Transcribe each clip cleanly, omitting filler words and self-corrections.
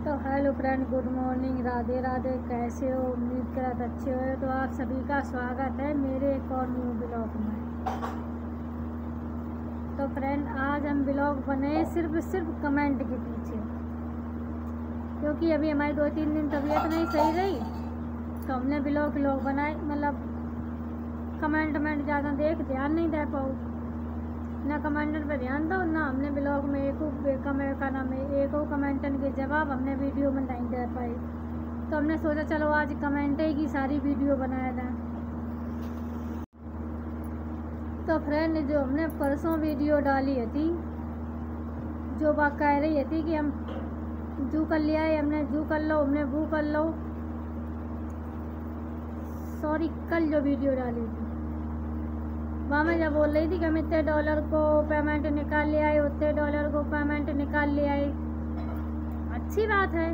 तो hello friend, good morning, Radhe Radhe. कैसे हो? उम्मीद करत अच्छे हो। तो आप सभी का स्वागत है मेरे एक और न्यू ब्लॉग में। तो फ्रेंड, आज हम ब्लॉग बने सिर्फ कमेंट के पीछे, क्योंकि अभी हमारी 2-3 दिन तबीयत नहीं सही रही, तो हमने ब्लॉग बनाए। मतलब कमेंट ज़्यादा ध्यान नहीं दे पाऊँ, ना कमेंटन पे ध्यान दो, ना हमने ब्लॉग में एक कमेंटन के जवाब हमने वीडियो में नहीं दे पाए। तो हमने सोचा चलो आज कमेंट की सारी वीडियो बनाया जाए। तो फ्रेंड, जो हमने परसों वीडियो डाली थी, जो बात कह रही थी कि हम जू कर लिया है, हमने जू कर लो, हमने वो कर लो। सॉरी, कल जो वीडियो डाली थी वहाँ मैं जब बोल रही थी कि हम इतने डॉलर को पेमेंट निकाल ले आए, उतने डॉलर को पेमेंट निकाल ले आए। अच्छी बात है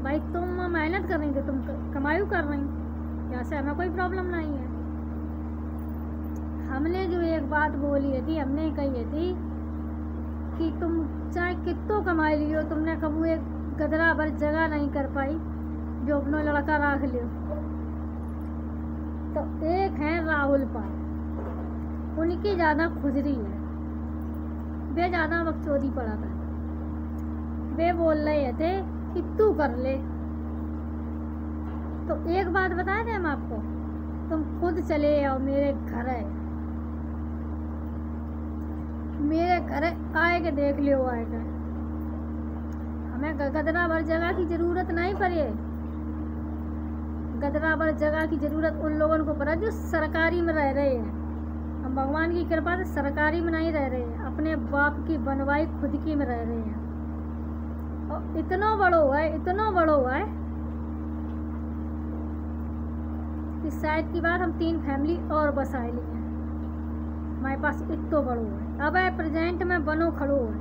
भाई, तुम मेहनत कर रही थी, तुम कमाई कर रही, जैसे हमें कोई प्रॉब्लम नहीं है। हमने जो एक बात बोली थी, हमने कही थी कि तुम चाहे कितो कमाई लियो, तुमने कभी एक गदरा भर जगह नहीं कर पाई जो अपना लड़का रख लियो। तो एक है राहुल पाल, उनकी ज़्यादा खुजरी है, वे ज़्यादा बकचोदी पड़ा था। वे बोल रहे थे कि तू कर ले। तो एक बात बताए थे हम आपको, तुम खुद चले आओ मेरे घर है, मेरे घर आए के देख लियो। आएगा हमें गदरा भर जगह की ज़रूरत नहीं पड़े। गदरा भर जगह की ज़रूरत उन लोगों को पड़ा जो सरकारी में रह रहे हैं। हम भगवान की कृपा से सरकारी में नहीं रह रहे हैं, अपने बाप की बनवाई खुद की में रह रहे हैं। और इतना बड़ो है कि शायद की बात हम 3 फैमिली और बसाए लिए हैं। हमारे पास इतना बड़ो है, अब है प्रेजेंट में बनो खड़ो है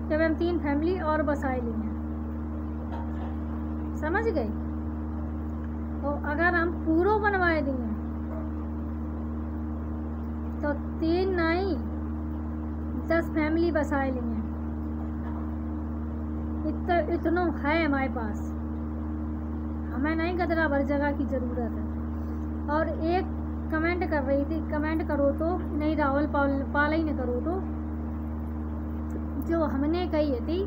जब हम 3 फैमिली और बसाए लिए हैं। समझ गए? और अगर हम पूरा बनवाए दिए तो 3 नहीं 10 फैमिली बसाए लिए। इतना है हमारे पास, हमें नहीं गदरा भर जगह की ज़रूरत है। और एक कमेंट कर रही थी, कमेंट करो तो नहीं, राहुल पाल ही न करो तो, जो हमने कही थी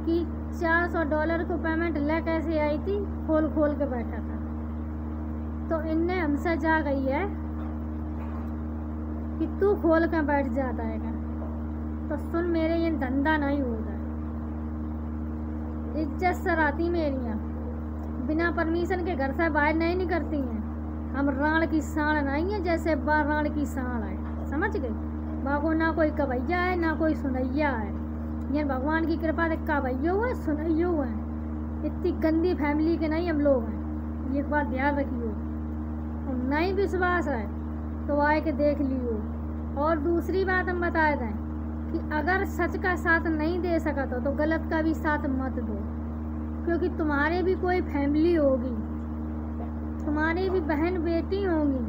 कि $400 को पेमेंट ले कैसे आई थी, खोल के बैठा था। तो इनने हमसे जा गई है कि तू खोल कर बैठ जाता है। तो सुन, मेरे ये धंधा नहीं होगा। इज्जत सर आती मेरियाँ बिना परमिशन के घर से बाहर नहीं निकलती हैं। हम राण की साण नहीं है, जैसे राण की साण है। समझ गई? बागो ना कोई कवैया है ना कोई सुनैया है। ये भगवान की कृपा से कवैयो है, सुनैयो है। इतनी गंदी फैमिली के नहीं हम लोग हैं, ये बात ध्यान रखियो। और नहीं विश्वास है तो आए के देख लियो। और दूसरी बात हम बता दें कि अगर सच का साथ नहीं दे सका तो गलत का भी साथ मत दो, क्योंकि तुम्हारे भी कोई फैमिली होगी, तुम्हारी भी बहन बेटी होंगी,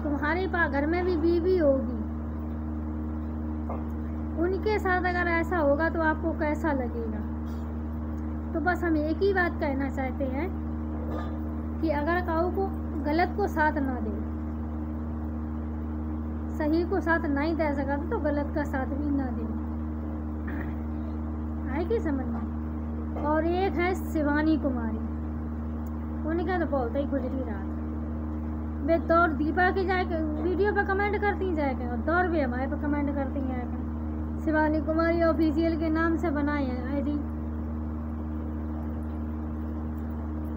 तुम्हारे घर में भी बीवी होगी। उनके साथ अगर ऐसा होगा तो आपको कैसा लगेगा? तो बस हम एक ही बात कहना चाहते हैं कि अगर काऊ को गलत को साथ ना दे, सही को साथ नहीं दे सका तो गलत का साथ भी ना दे। आए कि समझ में? और एक है शिवानी कुमारी, उनका तो बहुत ही गुजरी रात। वे दौर दीपा की जाके वीडियो पर कमेंट करती जाके, और दौर भी हमारे पर कमेंट करती हैं। शिवानी कुमारी ऑफिशियल के नाम से बनाए हैं आईडी।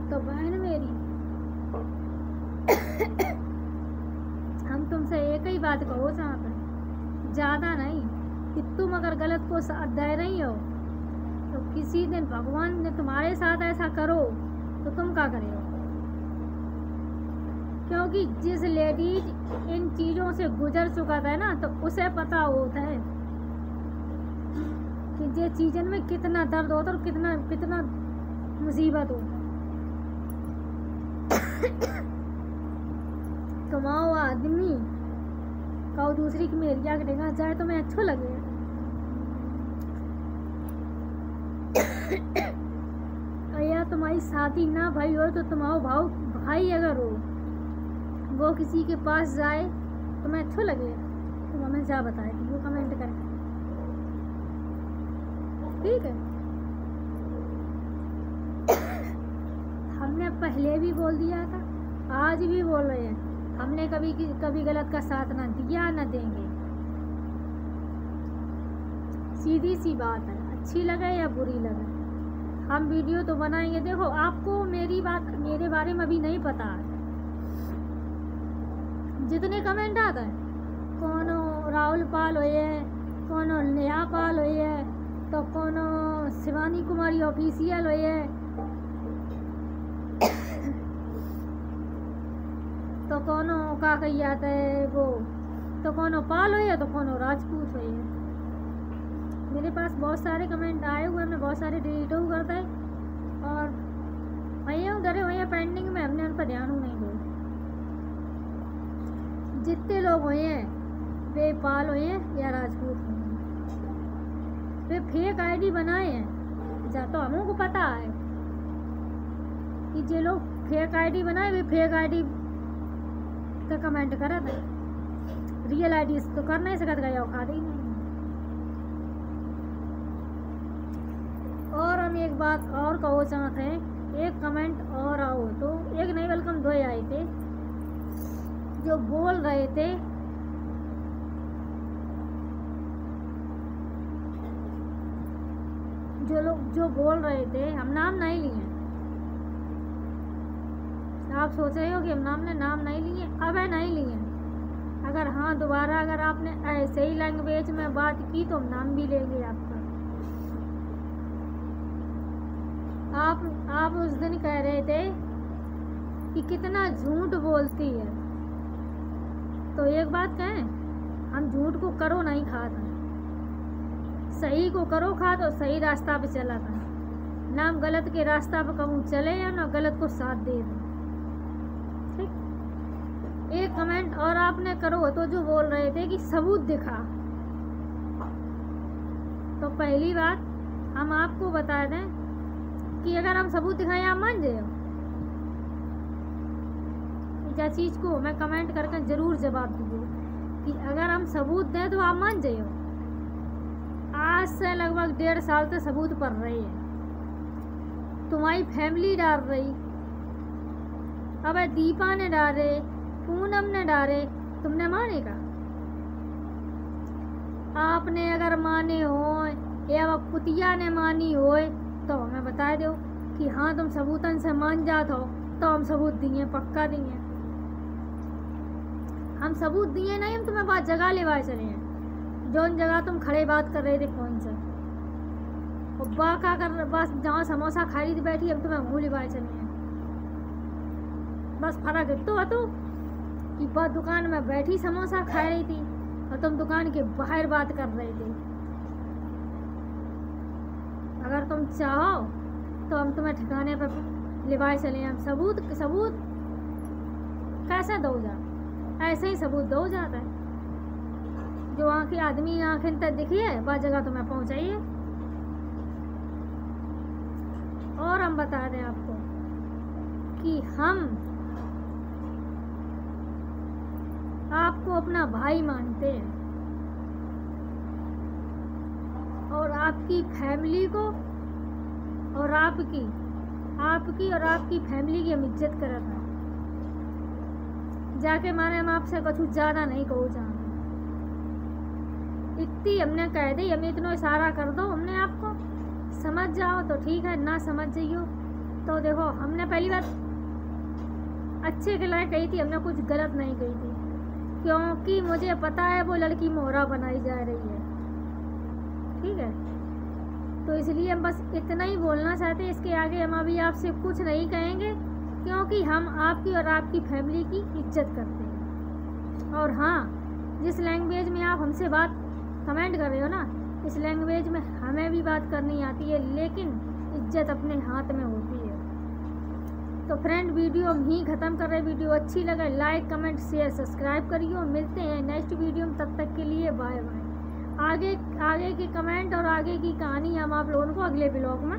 तो बहन मेरी, हम तुमसे एक ही बात कहो चाहते हैं, ज़्यादा नहीं, कि तुम अगर गलत को साथ दे रही हो तो किसी दिन भगवान ने तुम्हारे साथ ऐसा करो तो तुम क्या करेगा? क्योंकि जिस लेडीज इन चीज़ों से गुजर चुका था ना, तो उसे पता होता है कि ये चीज़न में कितना दर्द होता है और कितना मुसीबत हो। कमाओ आदमी का दूसरी की मेरिया के डेगा जाए तो मैं अच्छा लगे। या तुम्हारी शादी ना भाई हो तो तुम्हारा भाई अगर हो वो किसी के पास जाए तुम्हें अच्छा लगे तो हमें जा बताए वो कमेंट करके, ठीक है। हमने पहले भी बोल दिया था, आज भी बोल रहे हैं, हमने कभी गलत का साथ ना दिया ना देंगे। सीधी सी बात है, अच्छी लगे या बुरी लगे हम वीडियो तो बनाएंगे। देखो आपको मेरी बात मेरे बारे में भी नहीं पता है, जितने कमेंट आता है कोनो राहुल पाल होए, कोनो नेहा पाल होए, तो कोनो शिवानी कुमारी ऑफिशियल होए, तो कोनो का कही जाता है वो, तो कोनो पाल होए तो कोनो राजपूत होए। मेरे पास बहुत सारे कमेंट आए हुए, हमने बहुत सारे डिलीट हो करते हैं और भैया डरे भैया पेंडिंग में, हमने उन पर ध्यान नहीं दिया। जितने लोग हुए हैं वे पाल हुए हैं या राजपूत हुए हैं, वे फेक आईडी बनाए हैं। जा तो हमों को पता है कि जो लोग फेक आईडी बनाए वे फेक आईडी का कमेंट करा था, रियल आईडी तो कर नहीं सकता गया खा दी नहीं। और हम एक बात और कहो चाहते हैं, एक कमेंट और आओ तो एक नहीं वेलकम 2 आए थे जो बोल रहे थे जो बोल रहे थे, हम नाम नहीं लिए। आप सोच रहे हो कि हम नाम नहीं लिए, अब है नहीं लिए। अगर हाँ दोबारा अगर आपने ऐसे ही लैंग्वेज में बात की तो हम नाम भी लेंगे आपका। आप उस दिन कह रहे थे कि कितना झूठ बोलती है, तो एक बात कहें, हम झूठ को करो नहीं खाता, सही को करो खा तो सही रास्ता पे चला था। ना हम गलत के रास्ता पे कभी चले या ना गलत को साथ दे दें, ठीक। एक कमेंट और आपने करो तो जो बोल रहे थे कि सबूत दिखा, तो पहली बात हम आपको बता दें कि अगर हम सबूत दिखाएं आप मान जाओ। इस चीज़ को मैं कमेंट करके ज़रूर जवाब दीजिए कि अगर हम सबूत दें तो आप मान जाओ। आज से लगभग 1.5 साल से सबूत पड़ रही है, तुम्हारी फैमिली डाल रही, अब दीपा ने डाले, पूनम ने डाले, तुमने माने का? आपने अगर माने हो या कुतिया ने मानी हो तो हमें बता दो कि हाँ तुम सबूतन से मान जात हो, तो हम सबूत दिए, पक्का दिए। हम सबूत दिए नहीं, हम तुम्हें बात जगह ले चले हैं, जौन जगह तुम खड़े बात कर रहे थे फोन से, और बा का कर बस जहाँ समोसा खा रही थी बैठी, हम तुम्हें मुँह लिवाए चले हैं। बस फर्क इतो हतो कि बस दुकान में बैठी समोसा खा रही थी और तुम दुकान के बाहर बात कर रहे थे। अगर तुम चाहो तो हम तुम्हें ठिकाने पर लिवाए चले। हम सबूत कैसे दो जा, ऐसे ही सबूत दो जाता है। जो आँखें आदमी आँखें तक दिखी है वह जगह तुम्हें पहुँचाइए। और हम बता दें आपको कि हम आपको अपना भाई मानते हैं और आपकी फैमिली को और आपकी और आपकी फैमिली की हम इज्जत करते हैं। जाके माने हम आपसे कुछ ज़्यादा नहीं कहूँ चाहते, इतनी हमने कह दी, हमें इतना इशारा कर दो, हमने आपको समझ जाओ तो ठीक है, ना समझ जाइयो तो देखो हमने पहली बार अच्छे के लायक कही थी, हमने कुछ गलत नहीं कही थी, क्योंकि मुझे पता है वो लड़की मोहरा बनाई जा रही है, ठीक है। तो इसलिए हम बस इतना ही बोलना चाहते हैं, इसके आगे हम अभी आपसे कुछ नहीं कहेंगे, क्योंकि हम आपकी और आपकी फैमिली की इज्जत करते हैं। और हाँ, जिस लैंग्वेज में आप हमसे बात कमेंट कर रहे हो ना, इस लैंग्वेज में हमें भी बात करनी आती है, लेकिन इज्जत अपने हाथ में होती है। तो फ्रेंड, वीडियो हम ही ख़त्म कर रहे हैं। वीडियो अच्छी लगे लाइक कमेंट शेयर सब्सक्राइब करिए। मिलते हैं नेक्स्ट वीडियो में, तब तक के लिए बाय बाय। आगे की कमेंट और आगे की कहानी हम आप लोगों को अगले ब्लॉग में